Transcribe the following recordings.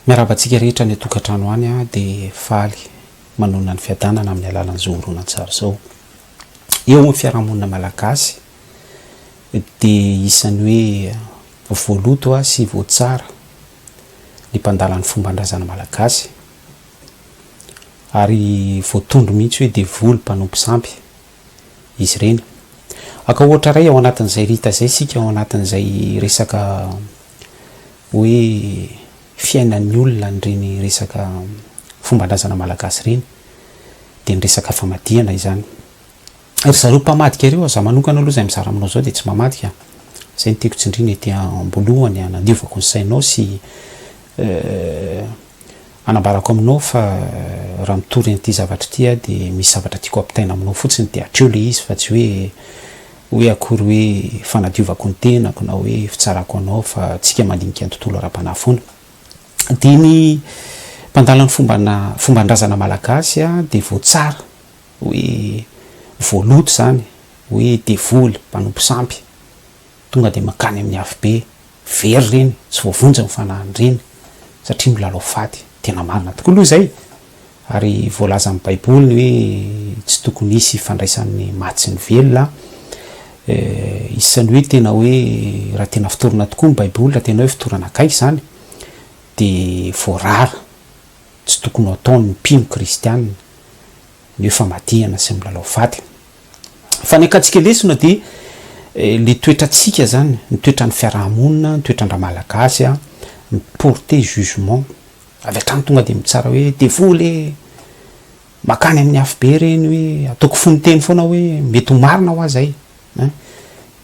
Miarabantsika rehetra ny atokantrano any a de faly manona ny fiadanana amin'ny alalan'ny zooronan-tsara zao. Eo amin'ny fiarahamonina malagasy de isan'ny hoe voaloto a sy voatsara ny mpandalan'ny fomban-drazana malagasy ary voatondro mihitsy hoe devoly mpanompo sampy izy reny. Aka ohatra ray ao anatin'izay rita zay sika ao anatin'izay resaka hoe fiainan'ny olona nyreny resaka fomban-drazana malagasy reny de ny resaka famadihana izany. Ry zareo mpamadika ireo za manokana aloha zay mizara aminao zao de tsy mamadika. Zay ny tiako tsindrina ety ambolohany anandiovako ny sainao sy anambarako aminao fa raha mitory an'ity zavatra ity a de misy zavatra tiako ampitaina aminao fotsiny de hatreo le izy fa tsy hoe akory hoe fanadiovako ny tenako na hoe fitsarako anao fa tsika mandinika ny tontolo ara-panafona. De ny mpandalan'ny fomban-drazana malagasy a de voatsara hoe voaloto zany hoe devoly mpanompo sampy tonga de makany amin'ny afo be very reny tsy voavonja ny fanahiny reny satria milalao faty tena marina tokoa aloha zay. Ary voalaza amin'ny baiboly hoe tsy tokony hisy fandraisan'ny maty sy ny velona. Isan'ny hoe tena hoe raha tena fitorana tokoa ny baiboly raha tena hoe fitorana akaiky zany de voarara tsy tokony ataony mpino kristianina ny hoe famadihana sy milalao faty. Fa ny akatsika lesona de le toetratsika zany ny toetra ny fiarahamonina ny toetrandra malagasy a ny porter jugement avy hatrany tonga de mitsara hoe devoly makany amin'ny afo be reny hoe ataoko fonoteny foana hoe mety ho marina ho azay.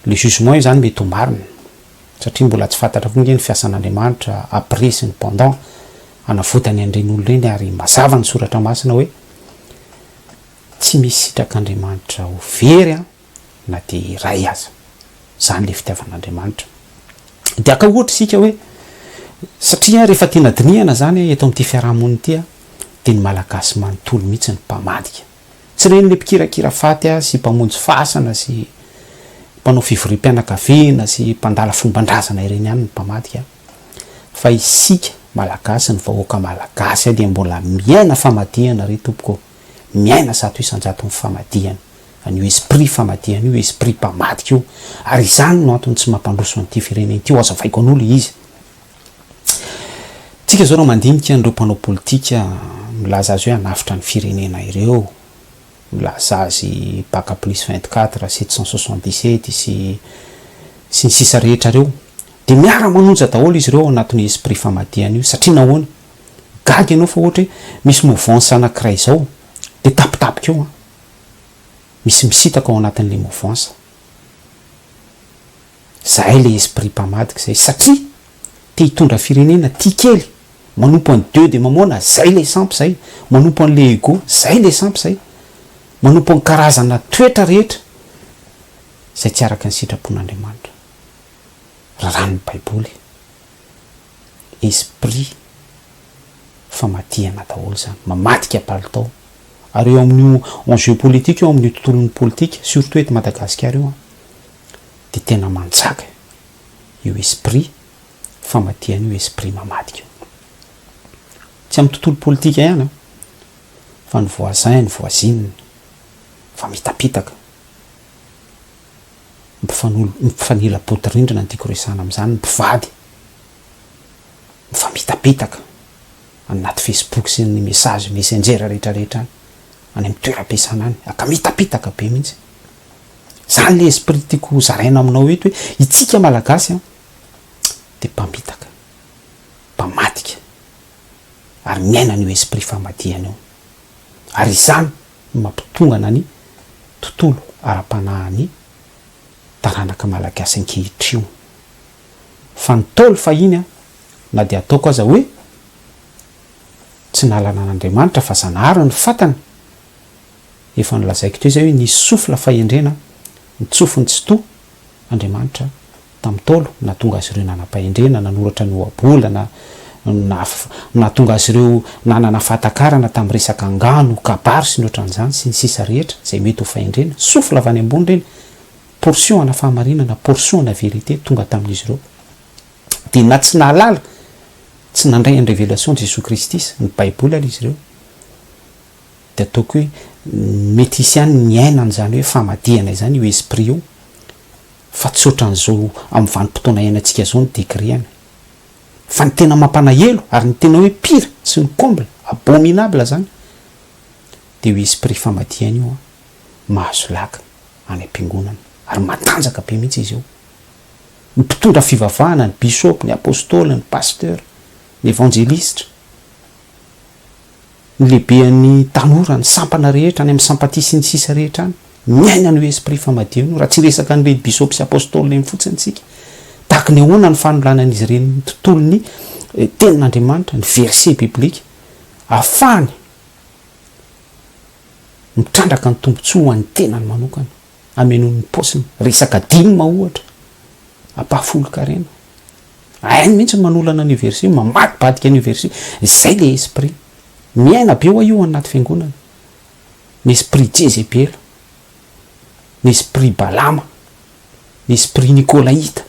Le jugement io zany mety ho marina satria mbola tsy fantatra fonge ny fiasan'Andriamanitra après sy ny pendant anavotany an'ireny olo reny ary mazava ny soratra masina hoe tsy misy sitrak'Andriamanitra ho very a na de ray aza. Zany le fitiavan'Andriamanitra. De aka ohatra sika hoe satria rehefa tena dinihana zany eto amin'ity fiarahamonina ity a de ny malagasy manontolo mihitsy ny mpamadika. Tsy reny le mpikirakira faty a sy mpamonjy fasana sy mpanao fivorim-pianakaviana sy mpandala fomban-drazana ireny ihany ny mpamadika fa isika malagasy ny vahoaka malagasy a de mbola miaina famadihana ry tompoko, miaina zato isan-jato ny famadihana, an'io esprit famadihana io, esprit mpamadika io, ary izany no antony tsy mampandroso an'ity firenena ity azavaiko an'olo izy. Tsika zao raha mandinika an'ireo mpanao politika milaza azy hoe hanafitra ny firenena ireo, milaza azy baka plus 24 777 sy ny sisa rehetra reo de miara manonja daholo izy ireo anatin'ny esprit famadihana io satria nahoana gaga ianao fa ohatra hoe misy mouvance anankiray zao de tapitapika eo misy misitaka ao anatin'le mouvance zay le esprit mpamadika zay satria te hitondra firenena tia kely manompo an'ny deux de mamona zay le sampy zay manompo an'le ego zay le sampy zay manompo ny karazana toetra rehetra zay tsy araka ny sitrapon'Andriamanitra. Raha ny baiboly esprit famadihana daholo zany mamadika palitao ary eo amin'io enjeu politique eo amin'ny tontolon'ny politique surtout eto Madagasikara io de tena manjaka io esprit famadihana io esprit mamadika tsy amin'ny tontolo politika ihany fa ny voisin ny voisine fa mitapitaka mpifanila potirindrina ny tiako resana am'izany mpivady mifamitapitaka anaty Facebook sy ny message messenger rehetrarehetra any amin'ny toeram-piasana any aka mitapitaka be mihitsy. Zany le esprit tiako zaraina aminao eto hoe itsika malagasy de mpamitaka mpamadika ary miaina n'io esprit famadihana io ary izany mampitongana ny tontolo ara-panahany taranaka malagasy ankehitr'io. Fa ny tolo fahiny na de ataoko aza hoe tsy nalana an'Andriamanitra fa zanahary ny fatana efa nolazaiko teo zay hoe ny sofla fahendrena ny tsofiny tsy to Andriamanitra tamin'ny tolo na tonga azy ireo nanam-pahendrena nanoratra ny oabola na tonga azy ireo nanana fahatakarana tamin'ny resaka angano kabary sy ny ohatran'izany sy ny sisa rehetra zay mety ho fahendrena sofla avy any ambony reny portion ana fahamarinana portion ana vérité tonga tamin'izy ireo de na tsy nahalala tsy nandray ny révélation Jesosy Kristy ny baiboly ala izy ireo de ataoko hoe mety isy ihany ny ainany zany hoe famadihana zany io esprit io fa tsy ohatran'izao amin'ny vanim-potoana iainantsika zao ny décriany fa ny tena mampalahelo ary ny tena hoe pire sy ny comble abominable zany de io esprit famadihana io mahazo laka any am-piangonana ary matanjaka be mihitsy izy io ny mpitondra fivavahana ny bisopy ny apôstôly ny pasteur ny évangéliste ny lehibean'ny tanora ny sampana rehetra any amin'ny sampatia sy ny sisa rehetra any miaina ny esprit famadihana raha tsy resaka an'le bisopy sy apôstôly leny fotsiny tsika tahaka ny ahoana ny fanolanan'izy ireny ny tontolony tenin'Andriamanitra ny verset biblika ahafahany mitrandraka ny tombontsoa ho an'ny tenany manokana amenon'ny posiny resaka dinima ohatra apahafolo-karena ainy mihitsy ny manolana ny verset mamadibadika ny verset zay le esprit miaina be hoa io anaty fiangonana ny esprit Jezebel ny esprit Balama ny esprit Nicolaïta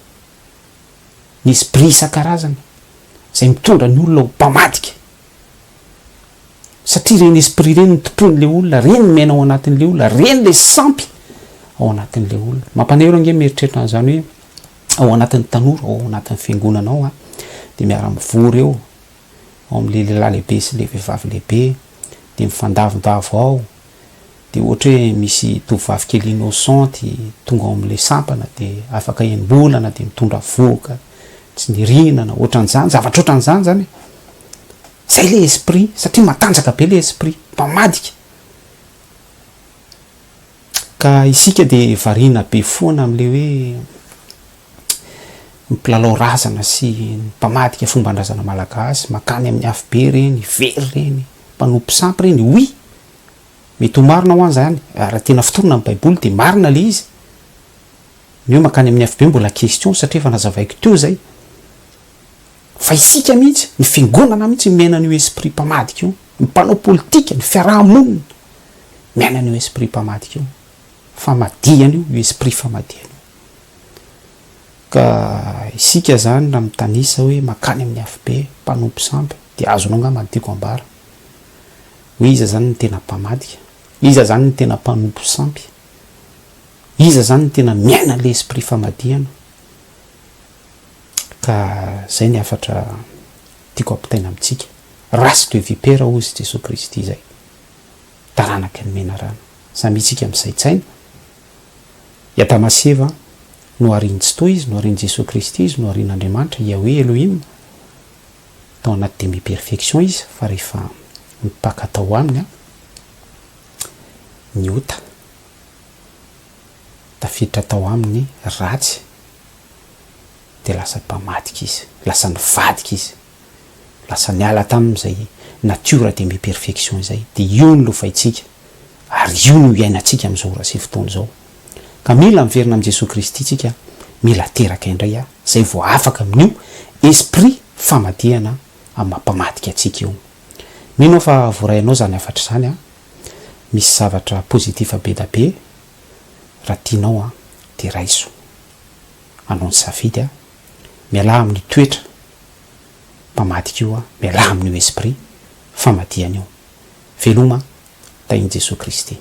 ny esprit isan-karazany zay mitondra ny olona ho mpamadika satria reny esprit reny nytompon'le olona reny miaina ao anatin'le olona reny le sampy ao anatin'le olona mampanehro ange mieritreritra an'izany hoe ao anatin'ny tanora ao anatin'ny fiangonana ao de miara-mivory eo ao am'le lehilahy lehibe sy le vehivavy lehibe de mifandavondavo ao de ohatra hoe misy tovovavy kely innocente tonga ao am'le sampana de afaka enim-bolana de mitondra voaka tsy nirinana ohatran'izany zavatra ohatran'izany zany zay le esprit satria matanjaka be le esprit mpamadika ka isika de variana be foana am'le hoe mpilalao razana sy mpamadika fomban-drazana malagasy makany amin'ny afo be reny very reny mpanompo sampy reny oui mety ho marina ho an'izany raha tena fitorina amin'ny baiboly de marina le izy ny hoe makany amin'ny afo be mbola question satria efa nazavaiko teo zay fa isika mihitsy ny fiangonana mihitsy miaina an'io esprit mpamadika io ny mpanao politika ny fiarahamonina miaina an'io esprit mpamadika io famadihana io esprit famadihana ka isika zany raha mitanisa hoe makany amin'ny afo be mpanompo sampy de azonao nga manodiko ambara hoe iza zany ny tena mpamadika iza zany ny tena mpanompo sampy iza zany ny tena miaina le esprit famadihana ka zay ny afatra tiako ampitaina amitsika race de vipère ozy Jesosy Kristy zay taranaky ny menarana samy itsika misaitsaina Iatamaseva no ariny tsy toy izy no ariny Jesosy Kristy izy no arin'Andriamanitra Yahweh Elohim tao anaty demi perfection izy fa rehefa mipaka tao aminy ny ota tafiditra tao aminy ratsy de lasa mpamadika izy lasa nivadika izy lasa niala tamin'izay natiora demi perfection zay de io ny lofaitsika ary io no iainantsika am'izao raha sy fotoana zao ka mila miverina am' Jesosy Kristy tsika mila teraka indray zay vo afaka amin'io esprit famadihana amin'ny mampamadika atsika io mino fa voarainao zany afatra zany misy zavatra pozitif be da be raha tianao de raiso anao ny safidy miala amin'ny toetra mpamadika io miala amin'io esprit famadihana io veloma tainy Jesosy Kristy